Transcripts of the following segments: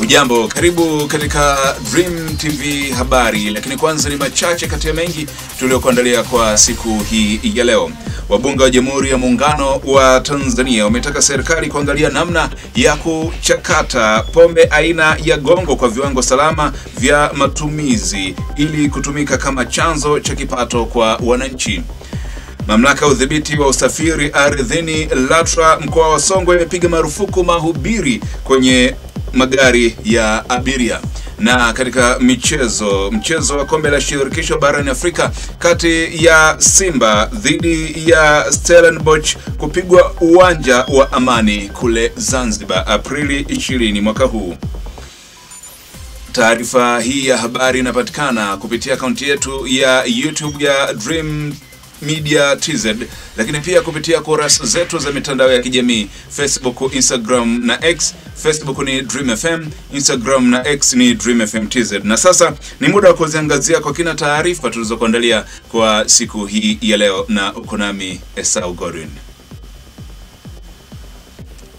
Hujambo, karibu katika Dream TV habari, lakini kwanza ni machache kati ya mengi tuliokuandalia kwa siku hii ya leo. Wabunge wa Jamhuri ya Muungano wa Tanzania wametaka serikali kuangalia namna ya kuchakata pombe aina ya gongo kwa viwango salama vya matumizi ili kutumika kama chanzo cha kipato kwa wananchi. Mamlaka ya udhibiti wa usafiri ardhini LATRA mkoa wa Songwe imepiga marufuku mahubiri kwenye magari ya abiria. Na katika mchezo wa kombe la shirikisho barani Afrika kati ya Simba dhidi ya Stellenbosch kupigwa uwanja wa Amani kule Zanzibar Aprili 20 mwaka huu. Taarifa hii ya habari inapatikana kupitia akaunti yetu ya YouTube ya Dream Media TZ, lakini pia kupitia kurasa zetu za mitandao ya kijamii Facebook, Instagram na X. Facebook ni Dream FM, Instagram na X ni Dream FM TZ. Na sasa ni muda wa kuziangazia kwa kina taarifa tulizokuandalia kwa siku hii ya leo, na uko nami Esau Godwin.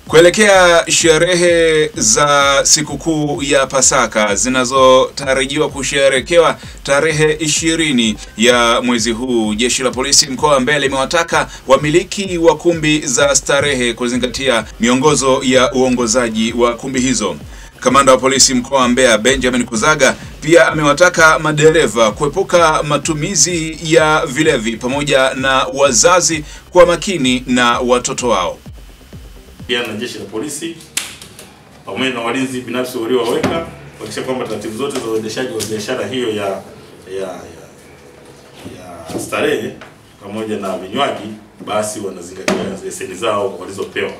Kuelekea sherehe za sikukuu ya Pasaka zinazotarajiwa kusherekewa tarehe 20 ya mwezi huu, Jeshi la Polisi mkoa wa Mbeya limewataka wamiliki wa kumbi za starehe kuzingatia miongozo ya uongozaji wa kumbi hizo. Kamanda wa polisi mkoa wa Mbeya Benjamin Kuzaga pia amewataka madereva kuepuka matumizi ya vilevi pamoja na wazazi kwa makini na watoto wao. Pia na Jeshi la Polisi pamoja na walinzi binafsi waliowaweka kuhakikisha kwamba taratibu zote za uendeshaji wa biashara hiyo ya starehe pamoja na vinywaji basi wanazingatia leseni zao walizopewa.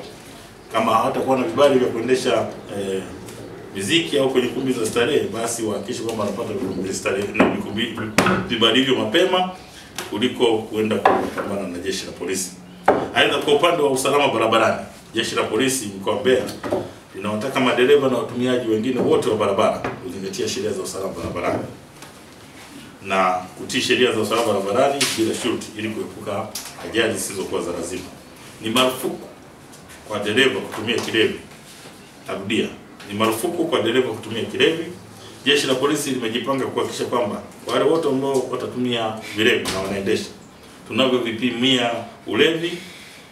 Kama hawatakuwa na vibali vya kuendesha muziki au kwenye kumbi za starehe, basi wahakikishe kwamba wanapata vibali hivyo mapema kuliko kwenda kupambana na Jeshi la Polisi. Aidha, kwa upande wa usalama barabarani, Jeshi la Polisi mkoa wa Mbeya linawataka madereva na watumiaji wengine wote wa barabara kuzingatia sheria za usalama barabarani na kutii sheria za usalama barabarani bila shuruti ili kuepuka ajali zisizokuwa za lazima. Ni marufuku kwa dereva kutumia kilevi. Narudia, ni marufuku kwa dereva kutumia kilevi. Jeshi la Polisi limejipanga kuhakikisha kwamba wale wote ambao watatumia vilevi na wanaendesha, tunavyovipimia ulevi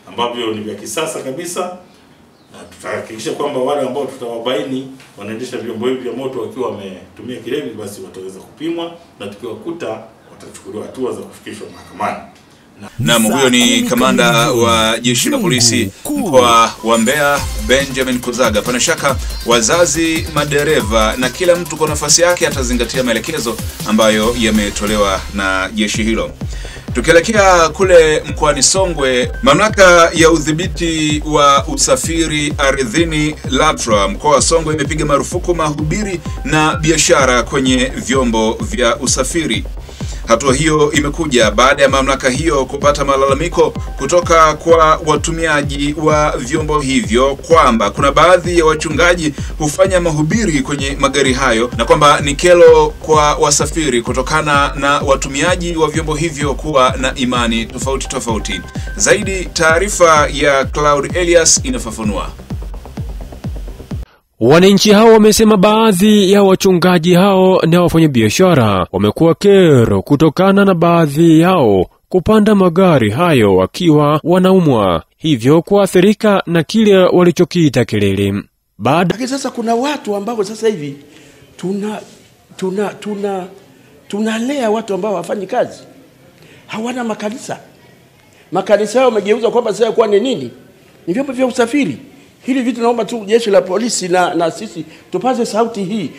ambavyo ni vya kisasa kabisa, na tutahakikisha kwamba wale ambao tutawabaini wanaendesha vyombo hivi vya moto wakiwa wametumia kilevi basi wataweza kupimwa, na tukiwakuta watachukuliwa hatua za kufikishwa mahakamani. Na huyo ni kamanda wa Jeshi la Polisi mkoa wa Mbeya Benjamin Kuzaga. Pana shaka wazazi, madereva na kila mtu kwa nafasi yake atazingatia maelekezo ambayo yametolewa na jeshi hilo. Tukielekea kule mkoani Songwe, mamlaka ya udhibiti wa usafiri ardhini LATRA mkoa wa Songwe imepiga marufuku mahubiri na biashara kwenye vyombo vya usafiri. Hatua hiyo imekuja baada ya mamlaka hiyo kupata malalamiko kutoka kwa watumiaji wa vyombo hivyo kwamba kuna baadhi ya wachungaji hufanya mahubiri kwenye magari hayo na kwamba ni kero kwa wasafiri kutokana na watumiaji wa vyombo hivyo kuwa na imani tofauti. Zaidi, taarifa ya Cloud Elias inafafanua. Wananchi hao wamesema baadhi ya wachungaji hao na wafanyabiashara wamekuwa kero kutokana na baadhi yao kupanda magari hayo wakiwa wanaumwa, hivyo kuathirika na kile walichokiita kelele. Lakini sasa kuna watu ambao sasa hivi tunalea watu ambao hawafanyi kazi, hawana makanisa. Makanisa yao yamegeuza kwamba sasa kwa nini? Ni vyombo vya usafiri. Hili vitu naomba tu Jeshi la Polisi na sisi tupaze sauti hii,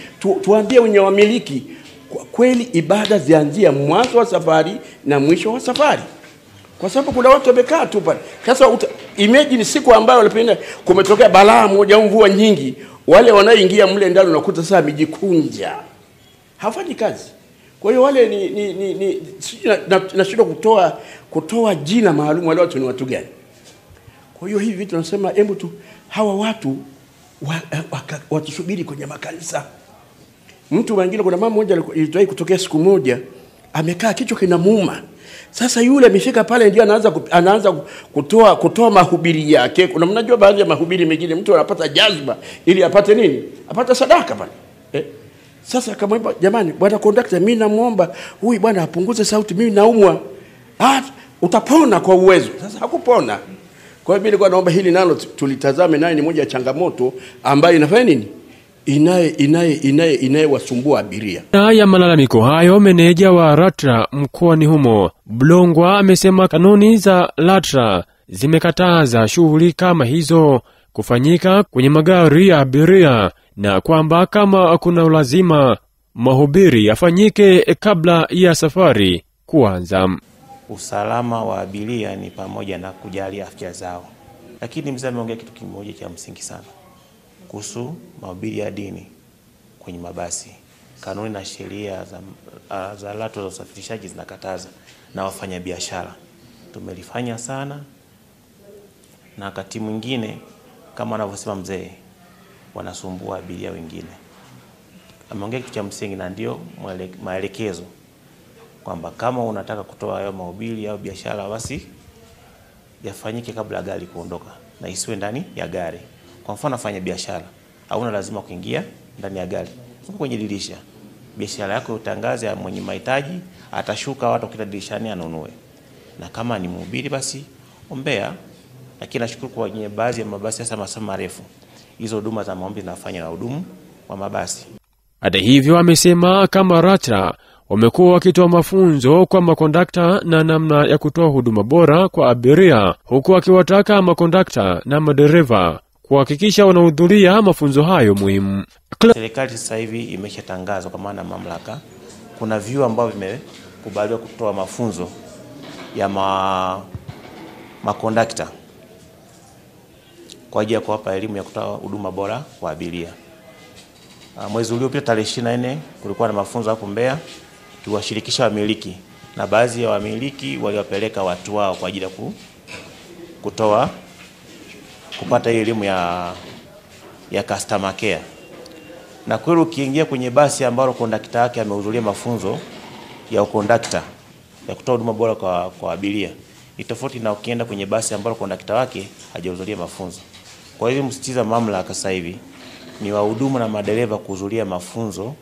tuambie wenye wamiliki kwa kweli ibada zianzia mwanzo wa safari na mwisho wa safari. Kwa sababu kuna watu wamekaa tu pale. Sasa imagine siku ambayo walipenda kumetokea balaa moja au mvua nyingi, wale wanaoingia mle ndani unakuta sasa mijikunja, hafanyi kazi. Kwa hiyo wale nashindwa kutoa jina maalum wale watu ni watu gani. Kwa hiyo hivi vitu tunasema hebu tu hawa watu watusubiri kwenye makanisa. Mtu mwingine, kuna mama mmoja ilitwahi kutokea siku moja, amekaa kichwa kinamuuma. Sasa yule amefika pale ndio anaanza kutoa mahubiri yake. Kuna mnajua baadhi ya mahubiri mengine mtu anapata jazba ili apate nini? Apate sadaka pale. Sasa akamwambia, jamani bwana conductor, mimi namuomba huyu bwana apunguze sauti, mimi naumwa. Utapona kwa uwezo. Sasa hakupona. Kwa hiyo nilikuwa naomba hili nalo tulitazame, naye ni moja ya changamoto ambayo inafanya nini? Inayewasumbua abiria. Ya malalamiko hayo, meneja wa LATRA mkoani humo Blongwa amesema kanuni za LATRA zimekataza shughuli kama hizo kufanyika kwenye magari ya abiria, na kwamba kama kuna ulazima mahubiri yafanyike kabla ya safari kuanza. Usalama wa abiria ni pamoja na kujali afya zao. Lakini mzee ameongea kitu kimoja cha msingi sana kuhusu mahubiri ya dini kwenye mabasi. Kanuni na sheria za LATRA za usafirishaji zinakataza, na wafanyabiashara tumelifanya sana, na wakati mwingine kama anavyosema mzee wanasumbua abiria wengine. Ameongea kitu cha msingi, na ndio maelekezo kwamba kama unataka kutoa hayo mahubiri au biashara, basi yafanyike kabla gari kuondoka na isiwe ndani ya gari. Kwa mfano afanya biashara, hauna lazima kuingia ndani ya gari. Funga kwenye dirisha. Biashara yako utangaze, mwenye mahitaji atashuka, watu kila dirishani anunue. Na kama ni mhubiri basi ombea. Lakini nashukuru kwa wenye baadhi ya mabasi hasa masafa marefu, hizo huduma za maombi zinafanywa na hudumu wa mabasi. Hata hivyo amesema kama LATRA wamekuwa wakitoa mafunzo kwa makondakta na namna ya kutoa huduma bora kwa abiria, huku akiwataka makondakta na madereva kuhakikisha wanahudhuria mafunzo hayo muhimu. Serikali sasa hivi imeshatangaza kwa maana mamlaka, kuna vyuo ambavyo vimekubaliwa kutoa mafunzo ya makondakta kwa ajili ya kuwapa elimu ya kutoa huduma bora kwa abiria. Mwezi uliopita tarehe 24 kulikuwa na mafunzo hapo Mbeya, tuwashirikisha wamiliki, na baadhi ya wamiliki waliwapeleka watu wao kwa ajili ya kupata elimu ya customer care. Na kweli ukiingia kwenye basi ambalo kondakta wake amehudhuria mafunzo ya ukondakta ya kutoa huduma bora kwa abiria, ni tofauti na ukienda kwenye basi ambalo kondakta wake hajahudhuria mafunzo. Kwa hiyo msitiza mamlaka sasa hivi ni wahudumu na madereva kuhudhuria mafunzo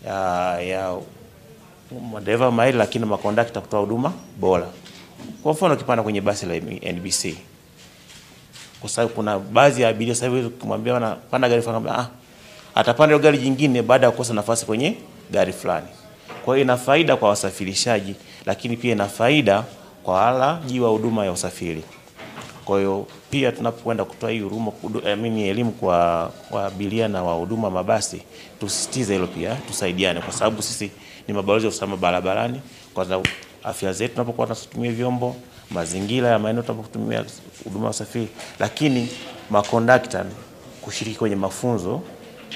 ya madereva mahiri, lakini makondakta kutoa huduma bora. Kwa mfano ukipanda kwenye basi la NBC, kwa sababu kuna baadhi ya abiria sasa hivi kumwambia wanapanda gari fulani, atapanda gari jingine baada ya kukosa nafasi kwenye gari fulani. Kwa hiyo ina faida kwa wasafirishaji, lakini pia ina faida kwa walaji wa huduma ya usafiri. Kwa hiyo pia tunapokwenda kutoa hii huduma, elimu kwa abiria na wahuduma mabasi, tusisitize hilo pia, tusaidiane, kwa sababu sisi ni mabalozi wa usalama barabarani. Kwa sababu afya zetu tunapokuwa tunatumia vyombo, mazingira ya maeneo tunapotumia huduma ya usafiri, lakini makondakta kushiriki kwenye mafunzo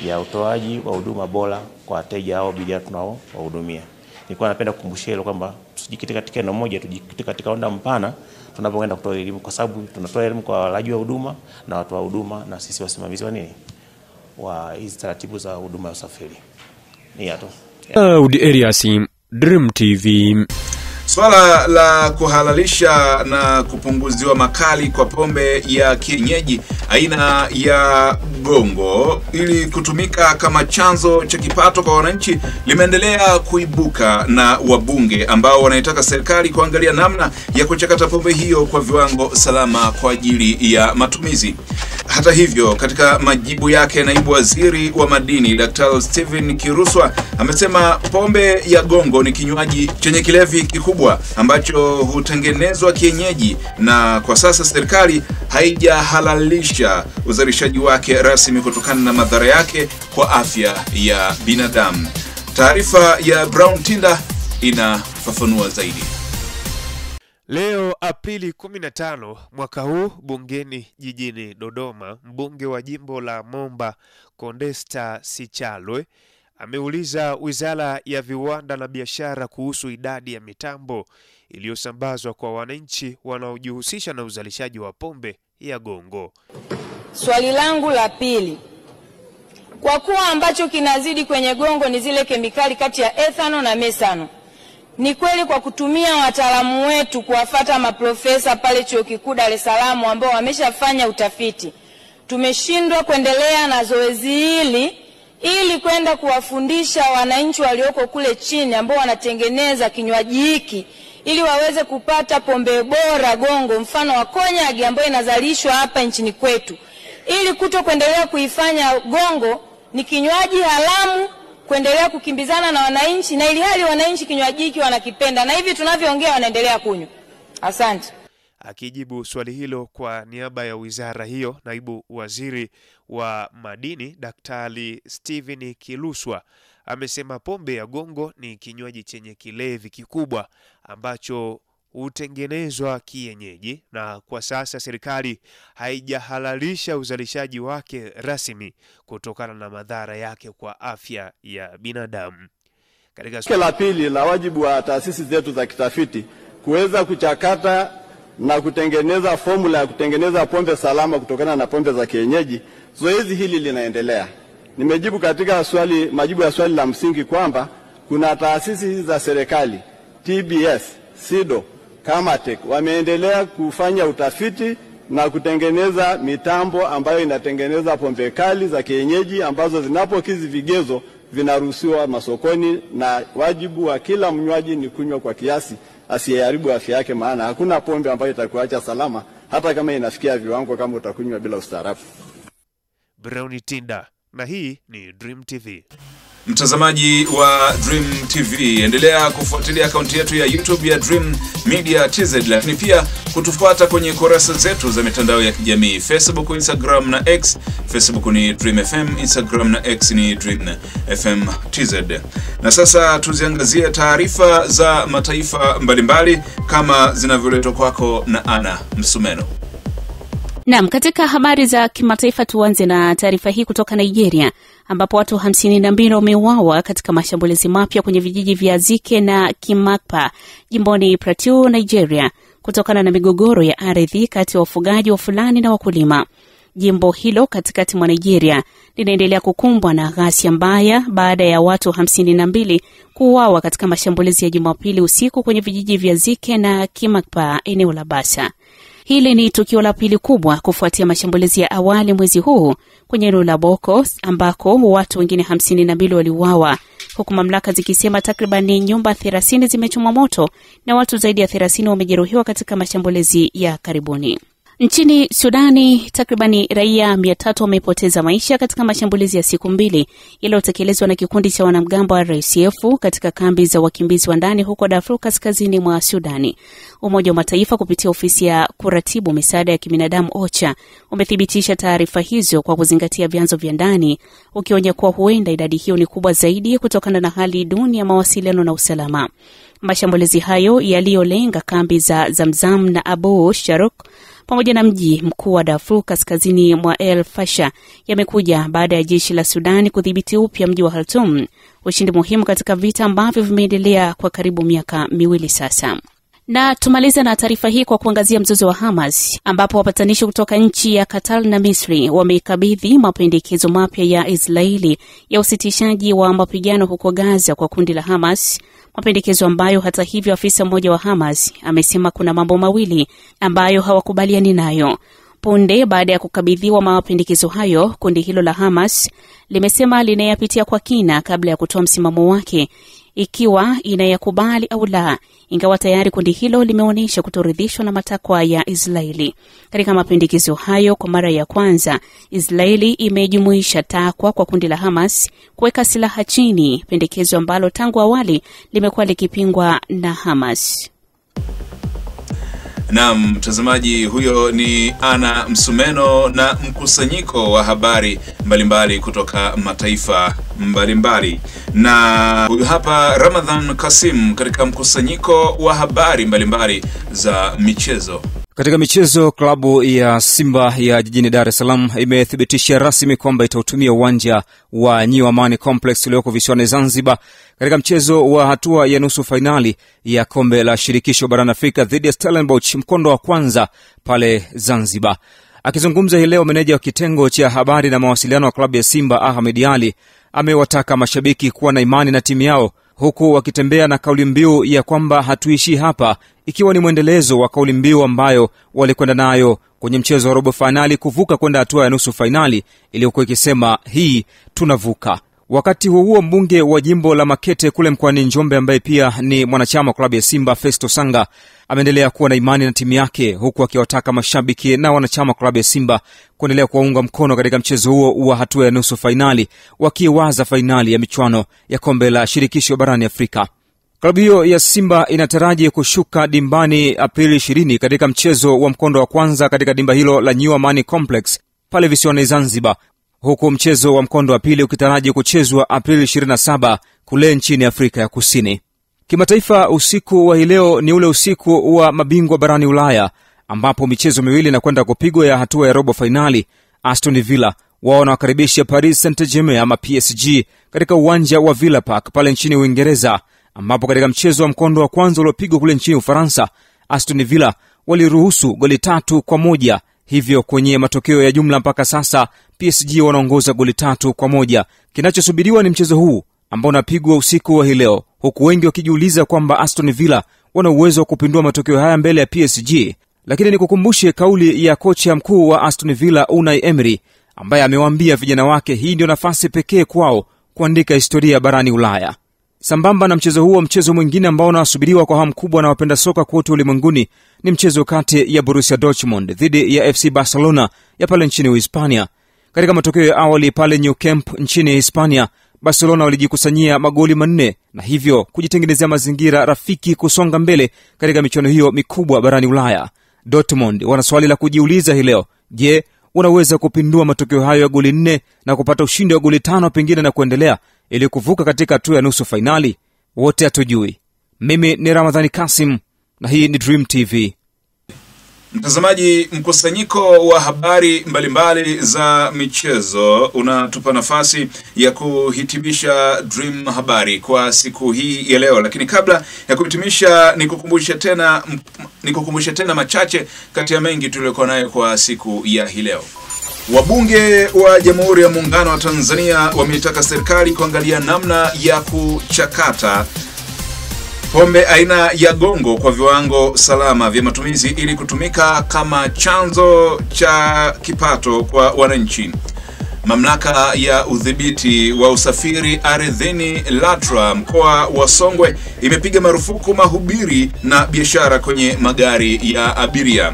ya utoaji wa huduma bora kwa wateja au abiria tunao wahudumia. Nilikuwa napenda kukumbushia hilo kwamba tusijikite katika eneo moja, tujikite katika onda mpana tunapoenda kutoa elimu, kwa sababu tunatoa elimu kwa walaji wa huduma na watu wa huduma na sisi wasimamizi wa hizi taratibu za huduma ya usafiri. Ni hapo. Audi Elias, Dream TV. Swala la kuhalalisha na kupunguziwa makali kwa pombe ya kienyeji aina ya gongo ili kutumika kama chanzo cha kipato kwa wananchi limeendelea kuibuka, na wabunge ambao wanaitaka serikali kuangalia namna ya kuchakata pombe hiyo kwa viwango salama kwa ajili ya matumizi. Hata hivyo, katika majibu yake, naibu waziri wa madini Dr. Steven Kiruswa amesema pombe ya gongo ni kinywaji chenye kilevi kikubwa ambacho hutengenezwa kienyeji, na kwa sasa serikali haijahalalisha uzalishaji wake rasmi kutokana na madhara yake kwa afya ya binadamu. Taarifa ya Brown Tinda inafafanua zaidi. Leo Aprili 15 mwaka huu bungeni jijini Dodoma, mbunge wa jimbo la Momba Condesta Sichalwe ameuliza Wizara ya Viwanda na Biashara kuhusu idadi ya mitambo iliyosambazwa kwa wananchi wanaojihusisha na uzalishaji wa pombe ya gongo. Swali langu la pili, kwa kuwa ambacho kinazidi kwenye gongo ni zile kemikali kati ya ethano na mesano, Ni kweli kwa kutumia wataalamu wetu kuwafata maprofesa pale Chuo Kikuu Dar es Salaam ambao wameshafanya utafiti, tumeshindwa kuendelea na zoezi hili ili kwenda kuwafundisha wananchi walioko kule chini ambao wanatengeneza kinywaji hiki ili waweze kupata pombe bora gongo mfano wa konyagi ambayo inazalishwa hapa nchini kwetu, ili kuendelea kuifanya gongo ni kinywaji haramu, kuendelea kukimbizana na wananchi, na ili hali wananchi kinywaji hiki wanakipenda na hivi tunavyoongea wanaendelea kunywa. Asante. Akijibu swali hilo kwa niaba ya wizara hiyo, naibu waziri wa madini Daktari Steven Kiluswa amesema pombe ya gongo ni kinywaji chenye kilevi kikubwa ambacho hutengenezwa kienyeji, na kwa sasa serikali haijahalalisha uzalishaji wake rasmi kutokana na madhara yake kwa afya ya binadamu. Katika la pili la wajibu wa taasisi zetu za kitafiti kuweza kuchakata na kutengeneza formula ya kutengeneza pombe salama kutokana na pombe za kienyeji, zoezi hili linaendelea. Nimejibu katika majibu ya swali la msingi kwamba kuna taasisi hizi za serikali, TBS, SIDO, Kamatek, wameendelea kufanya utafiti na kutengeneza mitambo ambayo inatengeneza pombe kali za kienyeji ambazo zinapokidhi vigezo vinaruhusiwa masokoni, na wajibu wa kila mnywaji ni kunywa kwa kiasi asiyeharibu afya yake, maana hakuna pombe ambayo itakuacha salama hata kama inafikia viwango kama utakunywa bila ustaarabu. Brown Tinda, na hii ni Dream TV. Mtazamaji wa Dream TV, endelea kufuatilia akaunti yetu ya YouTube ya Dream Media TZ, lakini pia kutufuata kwenye kurasa zetu za mitandao ya kijamii, Facebook, Instagram na X. Facebook ni Dream FM, Instagram na X ni Dream FM TZ. Na sasa tuziangazie taarifa za mataifa mbalimbali kama zinavyoletwa kwako na Ana Msumeno. Naam, katika habari za kimataifa tuanze na taarifa hii kutoka Nigeria ambapo watu 52 wameuawa katika mashambulizi mapya kwenye vijiji vya Zike na Kimakpa jimboni Plateau, Nigeria, kutokana na migogoro ya ardhi kati ya wafugaji wa Fulani na wakulima. Jimbo hilo katikati mwa Nigeria linaendelea kukumbwa na ghasia mbaya baada ya watu 52 kuuawa katika mashambulizi ya Jumapili usiku kwenye vijiji vya Zike na Kimakpa, eneo la Basa. Hili ni tukio la pili kubwa kufuatia mashambulizi ya awali mwezi huu kwenye eneo la Boko ambako watu wengine 52 waliuawa, huku mamlaka zikisema takriban nyumba 30 zimechomwa moto na watu zaidi ya 30 wamejeruhiwa katika mashambulizi ya karibuni. Nchini Sudani, takribani raia 300 wamepoteza maisha katika mashambulizi ya siku 2 yaliyotekelezwa na kikundi cha wanamgambo wa RSF katika kambi za wakimbizi wa ndani huko Darfur kaskazini mwa Sudani. Umoja wa Mataifa kupitia ofisi ya kuratibu misaada ya kibinadamu OCHA umethibitisha taarifa hizo kwa kuzingatia vyanzo vya ndani, ukionya kuwa huenda idadi hiyo ni kubwa zaidi kutokana na hali duni ya mawasiliano na usalama. Mashambulizi hayo yaliyolenga kambi za Zamzam na Abu Sharuk pamoja na mji mkuu wa Darfur kaskazini mwa El Fasher yamekuja baada ya jeshi la Sudani kudhibiti upya mji wa Khartoum, ushindi muhimu katika vita ambavyo vimeendelea kwa karibu miaka 2 sasa. Na tumaliza na taarifa hii kwa kuangazia mzozo wa Hamas ambapo wapatanishi kutoka nchi ya Qatar na Misri wameikabidhi mapendekezo mapya ya Israeli ya usitishaji wa mapigano huko Gaza kwa kundi la Hamas. Mapendekezo ambayo hata hivyo afisa mmoja wa Hamas amesema kuna mambo mawili ambayo hawakubaliani nayo. Punde baada ya kukabidhiwa mapendekezo hayo, kundi hilo la Hamas limesema linayapitia kwa kina kabla ya kutoa msimamo wake ikiwa inayakubali au la, ingawa tayari kundi hilo limeonyesha kutoridhishwa na matakwa ya Israeli. Katika mapendekezo hayo, kwa mara ya kwanza Israeli imejumuisha takwa kwa kundi la Hamas kuweka silaha chini, pendekezo ambalo tangu awali limekuwa likipingwa na Hamas. Na mtazamaji, huyo ni Ana Msumeno na mkusanyiko wa habari mbalimbali kutoka mataifa mbalimbali. Na huyu hapa Ramadhan Kasim katika mkusanyiko wa habari mbalimbali za michezo. Katika michezo, klabu ya Simba ya jijini Dar es Salaam imethibitisha rasmi kwamba itautumia uwanja wa New Amani Complex ulioko visiwani Zanzibar katika mchezo wa hatua ya nusu fainali ya kombe la shirikisho barani Afrika dhidi ya Stellenbosch, mkondo wa kwanza pale Zanzibar. Akizungumza hii leo, meneja wa kitengo cha habari na mawasiliano wa klabu ya Simba Ahmed Ali amewataka mashabiki kuwa na imani na timu yao, huku wakitembea na kauli mbiu ya kwamba hatuishi hapa, ikiwa ni mwendelezo wa kauli mbiu ambayo walikwenda nayo kwenye mchezo wa robo fainali kuvuka kwenda hatua ya nusu fainali iliyokuwa ikisema hii tunavuka. Wakati huo mbunge wa jimbo la Makete kule mkoani Njombe ambaye pia ni mwanachama wa klabu ya Simba Festo Sanga ameendelea kuwa na imani na timu yake, huku akiwataka mashabiki na wanachama wa klabu ya Simba kuendelea kuwaunga mkono katika mchezo huo wa hatua ya nusu fainali, wakiwaza fainali ya michuano ya kombe la shirikisho barani Afrika. Klabu hiyo ya Simba inataraji kushuka dimbani Aprili 20 katika mchezo wa mkondo wa kwanza katika dimba hilo la New Amani Complex pale visiwani Zanzibar, huku mchezo wa mkondo wa pili ukitaraji kuchezwa Aprili 27 kule nchini Afrika ya Kusini. Kimataifa, usiku wa leo ni ule usiku wa mabingwa barani Ulaya ambapo michezo miwili inakwenda kupigwa ya hatua ya robo finali. Aston Villa wao wanawakaribisha Paris Saint-Germain ama PSG katika uwanja wa Villa Park pale nchini Uingereza, ambapo katika mchezo wa mkondo wa kwanza uliopigwa kule nchini Ufaransa, Aston Villa waliruhusu goli 3-1. Hivyo kwenye matokeo ya jumla mpaka sasa PSG wanaongoza goli 3-1. Kinachosubiriwa ni mchezo huu ambao unapigwa usiku wa leo, huku wengi wakijiuliza kwamba Aston Villa wana uwezo wa kupindua matokeo haya mbele ya PSG. Lakini nikukumbushe kauli ya kocha mkuu wa Aston Villa Unai Emery, ambaye amewaambia vijana wake hii ndio nafasi pekee kwao kuandika historia barani Ulaya. Sambamba na mchezo huo, mchezo mwingine ambao unasubiriwa kwa hamu kubwa na wapenda soka kote ulimwenguni ni mchezo kati ya Borussia Dortmund dhidi ya FC Barcelona ya pale nchini Uhispania. Katika matokeo ya awali pale New Camp nchini Hispania, Barcelona walijikusanyia magoli 4 na hivyo kujitengenezea mazingira rafiki kusonga mbele katika michuano hiyo mikubwa barani Ulaya. Dortmund wana swali la kujiuliza hii leo. Je, unaweza kupindua matokeo hayo ya goli 4 na kupata ushindi wa goli 5 pengine na kuendelea ili kuvuka katika hatua ya nusu fainali? Wote hatujui. Mimi ni Ramadhani Kasim na hii ni Dream TV. Mtazamaji, mkusanyiko wa habari mbalimbali za michezo unatupa nafasi ya kuhitimisha Dream Habari kwa siku hii ya leo. Lakini kabla ya kuhitimisha, nikukumbushe tena machache kati ya mengi tuliokuwa nayo kwa siku ya hii leo. Wabunge wa Jamhuri ya Muungano wa Tanzania wameitaka serikali kuangalia namna ya kuchakata pombe aina ya gongo kwa viwango salama vya matumizi ili kutumika kama chanzo cha kipato kwa wananchi. Mamlaka ya udhibiti wa usafiri ardhini LATRA mkoa wa Songwe imepiga marufuku mahubiri na biashara kwenye magari ya abiria.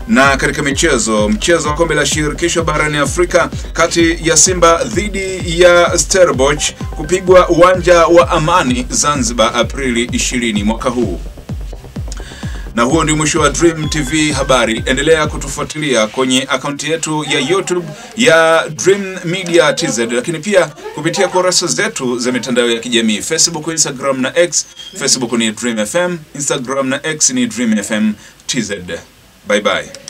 Na katika mchezo wa kombe la shirikisho barani Afrika kati ya Simba dhidi ya Stellenbosch kupigwa uwanja wa Amani Zanzibar Aprili 20 mwaka huu. Na huo ndio mwisho wa Dream TV Habari. Endelea kutufuatilia kwenye akaunti yetu ya YouTube ya Dream Media TZ, lakini pia kupitia kurasa zetu za mitandao ya kijamii Facebook, Instagram na X. Facebook ni Dream FM, Instagram na X ni Dream FM TZ. Bye bye.